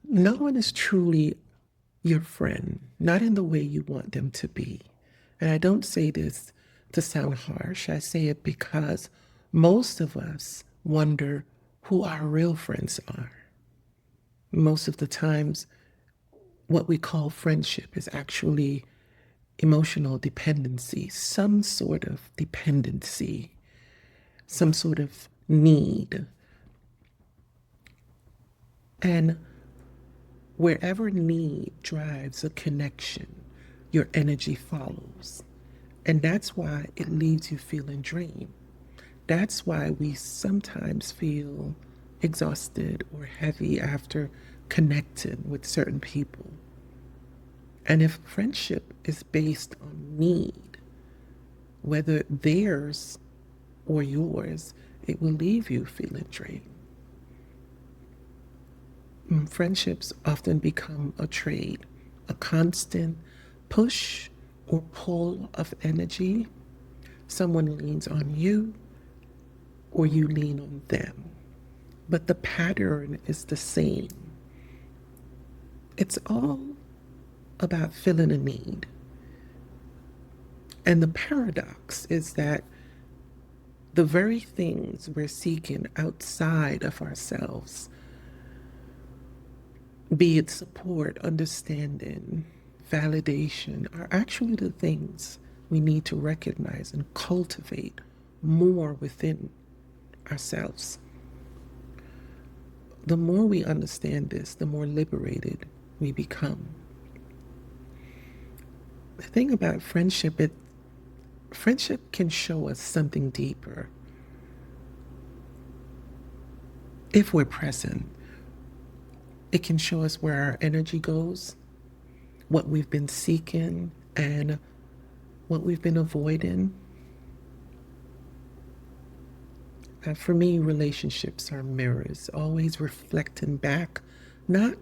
No one is truly your friend, not in the way you want them to be. And I don't say this to sound harsh. I say it because most of us wonder who our real friends are. Most of the times, what we call friendship is actually emotional dependency, some sort of dependency, some sort of need. And wherever need drives a connection, your energy follows. And that's why it leaves you feeling drained. That's why we sometimes feel exhausted or heavy after connecting with certain people. And if friendship is based on need, whether theirs or yours, it will leave you feeling drained. Friendships often become a trade, a constant push or pull of energy. Someone leans on you or you lean on them. But the pattern is the same. It's all about filling a need. And the paradox is that the very things we're seeking outside of ourselves, be it support, understanding, validation, are actually the things we need to recognize and cultivate more within ourselves. The more we understand this, the more liberated we become. The thing about friendship can show us something deeper if we're present. It can show us where our energy goes, what we've been seeking, and what we've been avoiding. For me, relationships are mirrors, always reflecting back not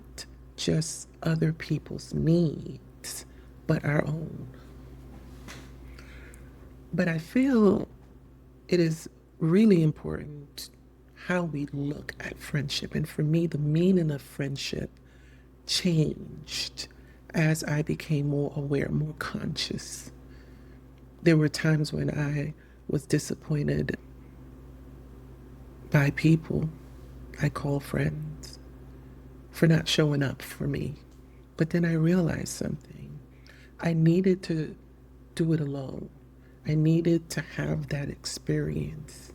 just other people's needs, but our own. But I feel it is really important how we look at friendship. And for me, the meaning of friendship changed as I became more aware, more conscious. There were times when I was disappointed by people I call friends for not showing up for me. But then I realized something. I needed to do it alone. I needed to have that experience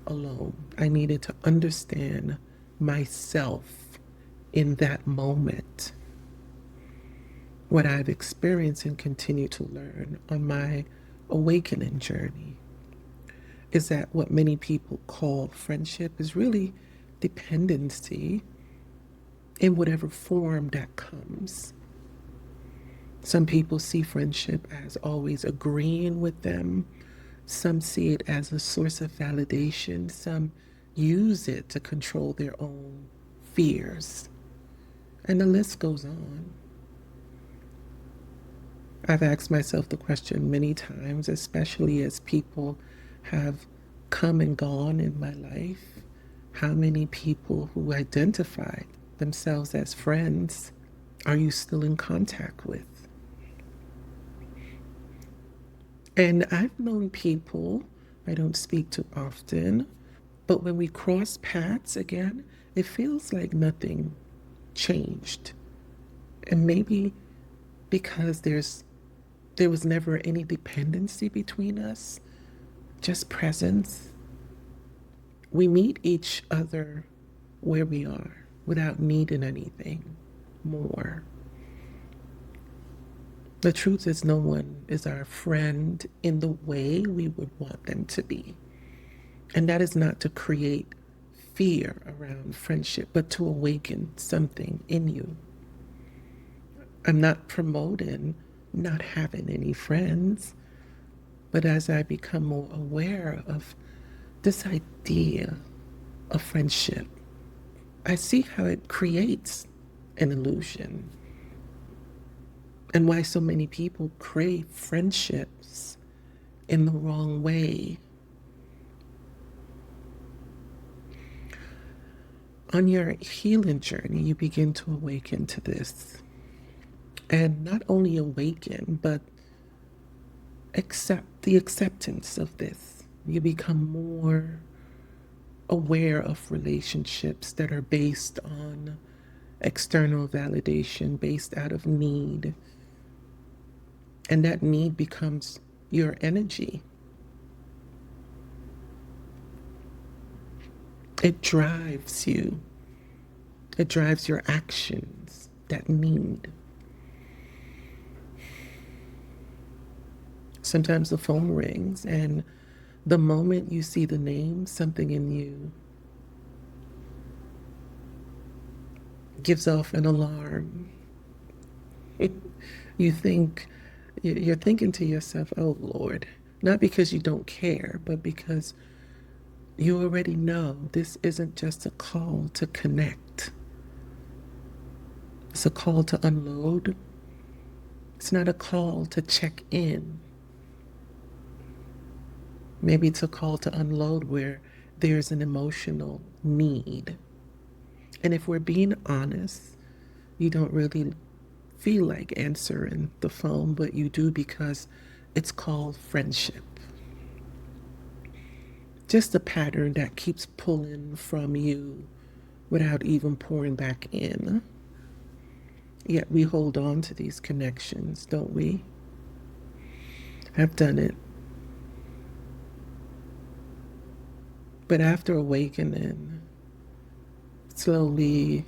alone. I needed to understand myself in that moment. What I've experienced and continue to learn on my awakening journey is that what many people call friendship is really dependency in whatever form that comes. Some people see friendship as always agreeing with them. Some see it as a source of validation. Some use it to control their own fears. And the list goes on. I've asked myself the question many times, especially as people have come and gone in my life. How many people who identify themselves as friends are you still in contact with? And I've known people I don't speak to often, but when we cross paths again, it feels like nothing changed. And maybe because there was never any dependency between us, just presence. We meet each other where we are without needing anything more. The truth is, no one is our friend in the way we would want them to be. And that is not to create fear around friendship, but to awaken something in you. I'm not promoting not having any friends, but as I become more aware of this idea of friendship, I see how it creates an illusion and why so many people crave friendships in the wrong way. On your healing journey, you begin to awaken to this. And not only awaken, but accept the acceptance of this. You become more aware of relationships that are based on external validation, based out of need. And that need becomes your energy. It drives you. It drives your actions, that need. Sometimes the phone rings, and the moment you see the name, something in you gives off an alarm. You think, you're thinking to yourself, oh Lord, not because you don't care, but because you already know this isn't just a call to connect. It's a call to unload. It's not a call to check in. Maybe it's a call to unload where there's an emotional need. And if we're being honest, you don't really feel like answering the phone, but you do because it's called friendship. Just a pattern that keeps pulling from you without even pouring back in. Yet we hold on to these connections, don't we? I've done it. But after awakening, slowly,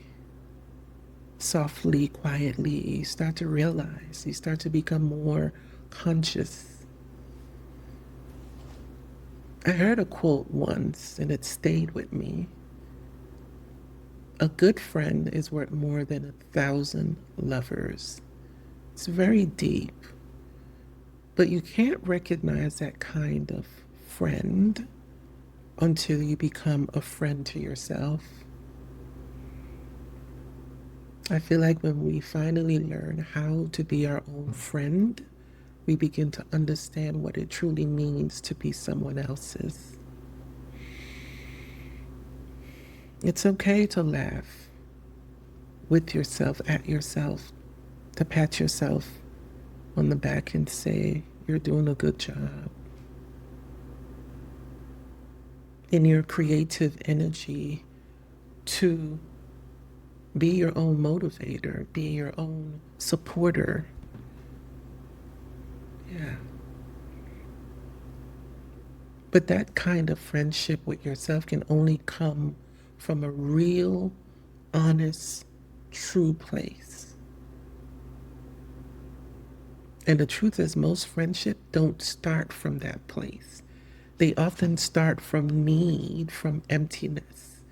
softly, quietly, you start to realize, you start to become more conscious. I heard a quote once, and it stayed with me. A good friend is worth more than 1,000 lovers. It's very deep, but you can't recognize that kind of friend until you become a friend to yourself. I feel like when we finally learn how to be our own friend, we begin to understand what it truly means to be someone else's. It's okay to laugh with yourself, at yourself, to pat yourself on the back and say, you're doing a good job. In your creative energy, to be your own motivator, be your own supporter. Yeah. But that kind of friendship with yourself can only come from a real, honest, true place. And the truth is, most friendships don't start from that place. They often start from need, from emptiness,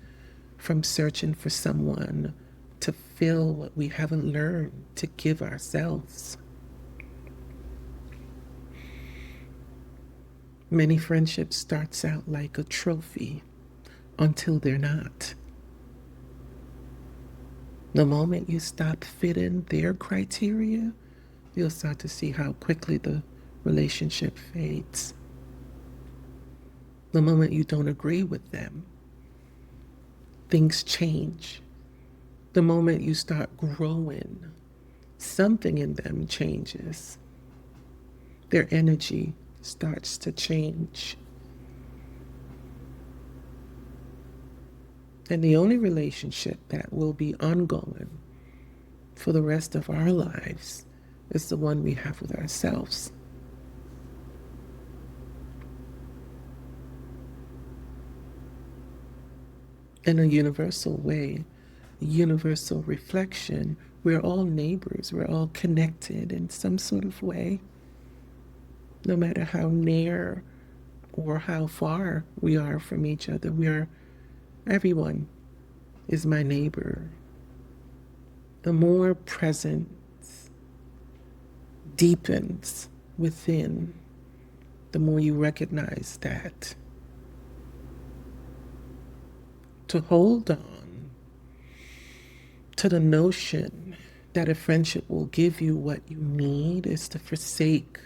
from searching for someone to fill what we haven't learned to give ourselves. Many friendships starts out like a trophy until they're not. The moment you stop fitting their criteria, you'll start to see how quickly the relationship fades. The moment you don't agree with them, things change. The moment you start growing, something in them changes. Their energy starts to change. And the only relationship that will be ongoing for the rest of our lives is the one we have with ourselves. In a universal way, a universal reflection, we're all neighbors, we're all connected in some sort of way. No matter how near or how far we are from each other, everyone is my neighbor. The more presence deepens within, the more you recognize that. To hold on to the notion that a friendship will give you what you need is to forsake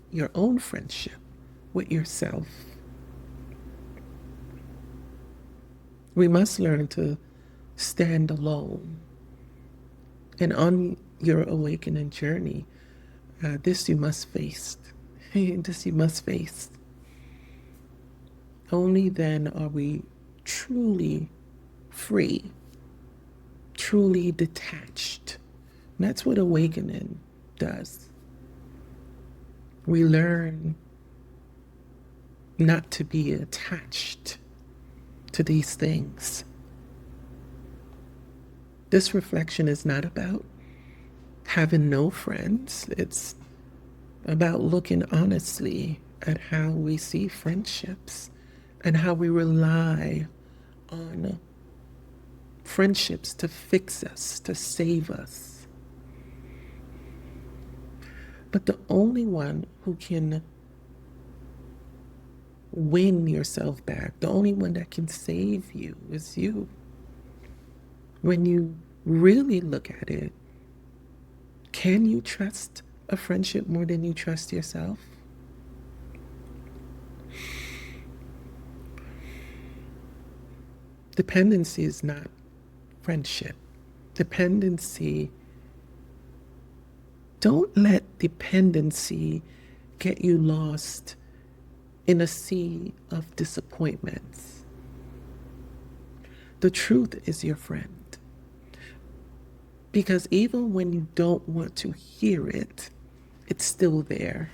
your own friendship with yourself. We must learn to stand alone. And on your awakening journey, this you must face. This you must face. Only then are we truly free, truly detached. And that's what awakening does. We learn not to be attached to these things. This reflection is not about having no friends. It's about looking honestly at how we see friendships and how we rely on friendships to fix us, to save us. But the only one who can win yourself back, the only one that can save you is you. When you really look at it, can you trust a friendship more than you trust yourself? Dependency is not friendship. Dependency, don't let dependency get you lost in a sea of disappointments. The truth is your friend. Because even when you don't want to hear it, it's still there.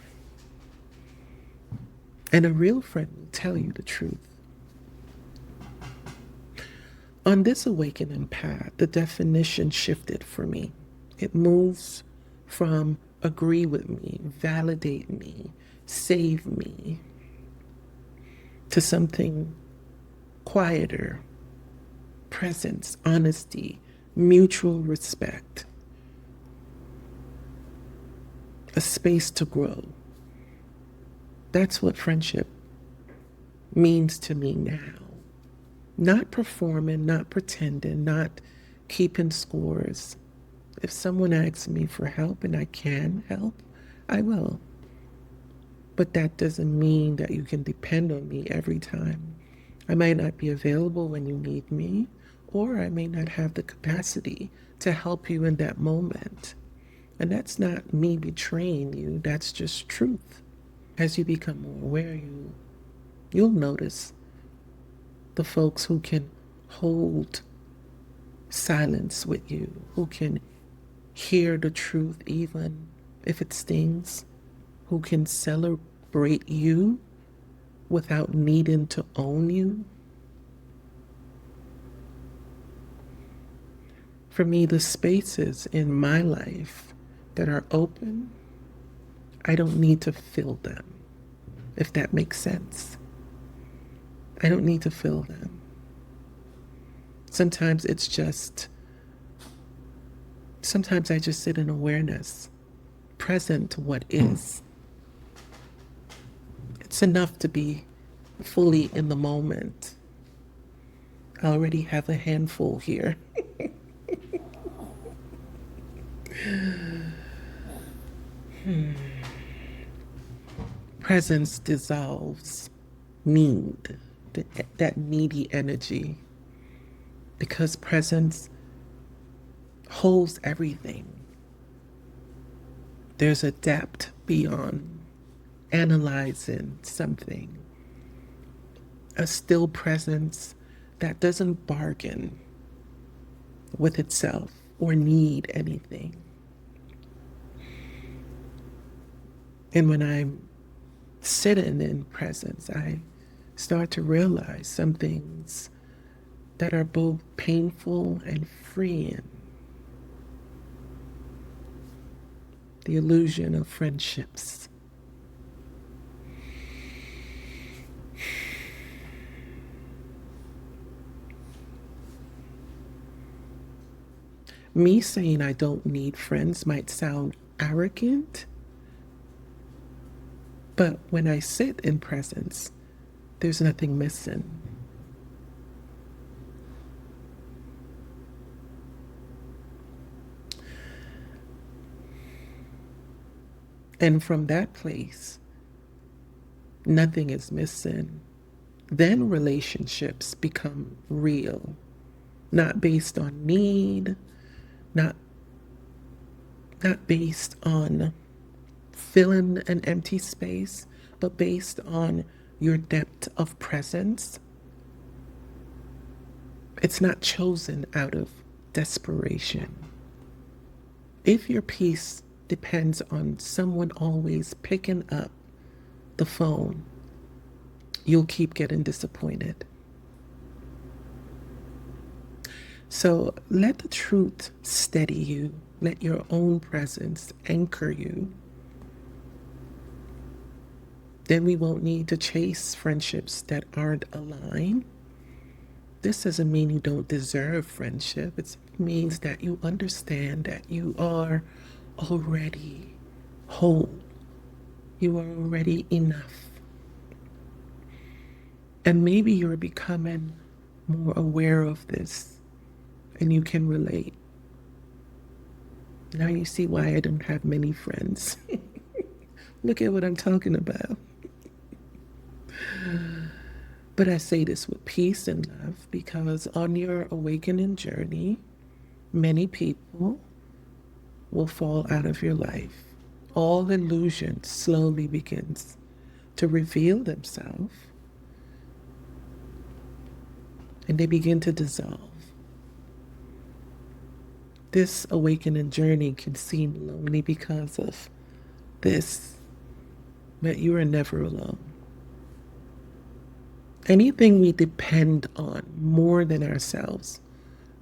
And a real friend will tell you the truth. On this awakening path, the definition shifted for me. It moves from agree with me, validate me, save me, to something quieter, presence, honesty, mutual respect, a space to grow. That's what friendship means to me now. Not performing, not pretending, not keeping scores. If someone asks me for help and I can help, I will. But that doesn't mean that you can depend on me every time. I might not be available when you need me, or I may not have the capacity to help you in that moment. And that's not me betraying you, that's just truth. As you become more aware, you'll notice the folks who can hold silence with you, who can hear the truth even if it stings, who can celebrate you without needing to own you. For me, the spaces in my life that are open, I don't need to fill them, if that makes sense. I don't need to fill them. Sometimes I just sit in awareness, present to what is. It's enough to be fully in the moment. I already have a handful here. Presence dissolves need, that needy energy, because presence holds everything. There's a depth beyond analyzing something, a still presence that doesn't bargain with itself or need anything. And when I'm sitting in presence, I start to realize some things that are both painful and freeing. The illusion of friendships. Me saying I don't need friends might sound arrogant, but when I sit in presence, there's nothing missing. And from that place, nothing is missing. Then relationships become real. not based on need, not not based on filling an empty space, but based on your depth of presence. It's not chosen out of desperation. If your peace depends on someone always picking up the phone, you'll keep getting disappointed. So let the truth steady you. Let your own presence anchor you. Then we won't need to chase friendships that aren't aligned. This doesn't mean you don't deserve friendship. It means that you understand that you are already whole. You are already enough. And maybe you're becoming more aware of this and you can relate. Now you see why I don't have many friends. Look at what I'm talking about. But I say this with peace and love because on your awakening journey, many people will fall out of your life. All illusion slowly begins to reveal themselves and they begin to dissolve. This awakening journey can seem lonely because of this, but you are never alone. Anything we depend on more than ourselves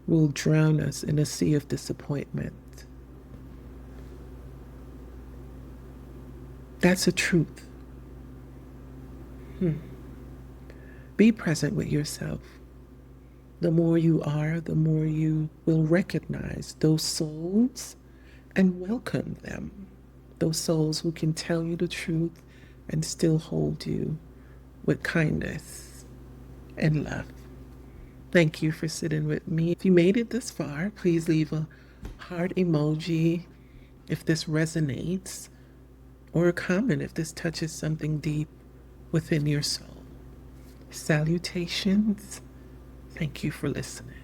will drown us in a sea of disappointment. That's a truth. Be present with yourself. The more you are, the more you will recognize those souls and welcome them. Those souls who can tell you the truth and still hold you with kindness and love. Thank you for sitting with me. If you made it this far, please leave a heart emoji if this resonates, or a comment if this touches something deep within your soul. Salutations. Thank you for listening.